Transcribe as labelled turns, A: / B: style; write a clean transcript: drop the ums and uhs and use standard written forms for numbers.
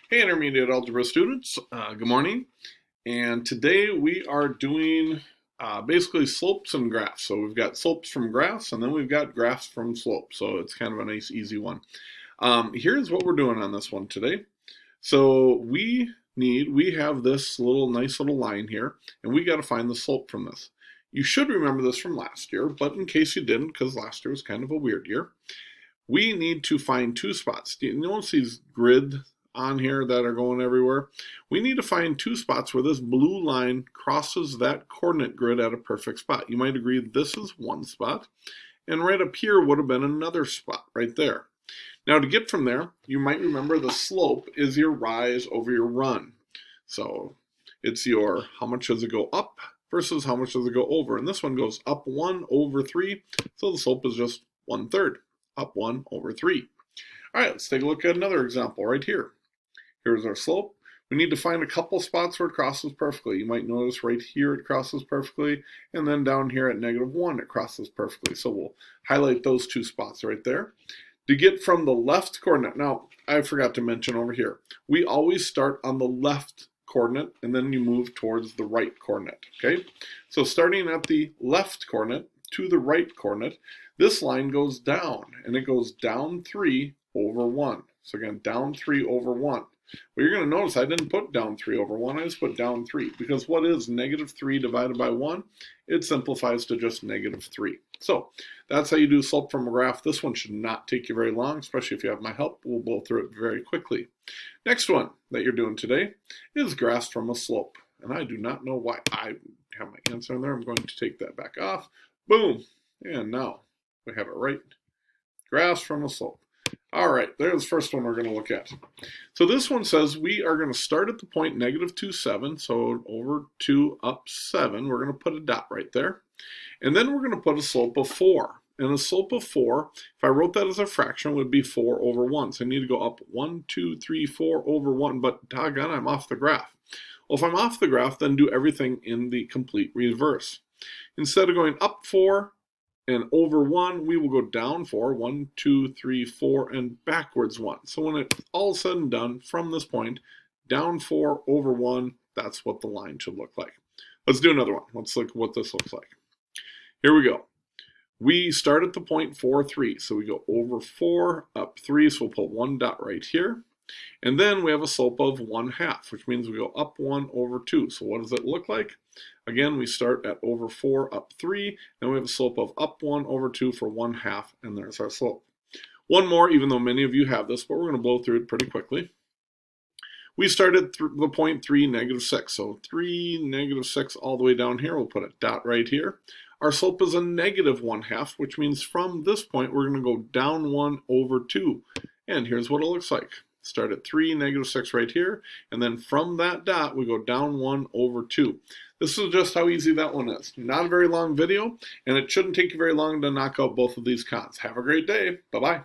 A: Hey, intermediate algebra students, good morning. And today we are doing basically slopes and graphs. So we've got slopes from graphs and then we've got graphs from slopes. So it's kind of a nice, easy one. Here's what we're doing on this one today. So we have this nice little line here, and we got to find the slope from this. You should remember this from last year, but in case you didn't, because last year was kind of a weird year, we need to find two spots. You notice these grid on here that are going everywhere? We need to find two spots where this blue line crosses that coordinate grid at a perfect spot. You might agree this is one spot, and right up here would have been another spot right there. Now to get from there, you might remember the slope is your rise over your run. So it's your how much does it go up versus how much does it go over. And this one goes up 1 over 3, so the slope is just 1/3. Up 1 over 3. All right, let's take a look at another example right here. Here's our slope. We need to find a couple spots where it crosses perfectly. You might notice right here it crosses perfectly, and then down here at -1 it crosses perfectly. So we'll highlight those two spots right there. To get from the left coordinate, now I forgot to mention over here, we always start on the left coordinate and then you move towards the right coordinate, okay? So starting at the left coordinate to the right coordinate, this line goes down, and it goes down 3 over 1. So again, down 3 over 1. Well, you're going to notice I didn't put down 3 over 1, I just put down 3. Because what is -3 divided by 1? It simplifies to just -3. So that's how you do slope from a graph. This one should not take you very long, especially if you have my help. We'll blow through it very quickly. Next one that you're doing today is graphs from a slope. And I do not know why I have my answer in there. I'm going to take that back off. Boom. And now we have it right. Graphs from a slope. All right, there's the first one we're going to look at. So this one says we are going to start at the point -2, 7. So over 2 up 7. We're going to put a dot right there. And then we're going to put a slope of 4. And a slope of 4, if I wrote that as a fraction, would be 4 over 1. So I need to go up 1, 2, 3, 4 over 1. But doggone, I'm off the graph. Well, if I'm off the graph, then do everything in the complete reverse. Instead of going up 4 and over 1, we will go down 4, 1, 2, 3, 4, and backwards 1. So when it's all said and done, from this point, down 4, over 1, that's what the line should look like. Let's do another one. Let's look at what this looks like. Here we go. We start at the point 4, 3. So we go over 4, up 3, so we'll put one dot right here. And then we have a slope of 1/2, which means we go up 1 over 2. So what does it look like? Again, we start at over 4, up 3, and we have a slope of up 1 over 2 for 1/2, and there's our slope. One more, even though many of you have this, but we're going to blow through it pretty quickly. We started the point 3, -6. So 3, -6 all the way down here. We'll put a dot right here. Our slope is a -1/2, which means from this point, we're going to go down 1 over 2. And here's what it looks like. Start at 3, -6 right here, and then from that dot, we go down 1 over 2. This is just how easy that one is. Not a very long video, and it shouldn't take you very long to knock out both of these cons. Have a great day. Bye-bye.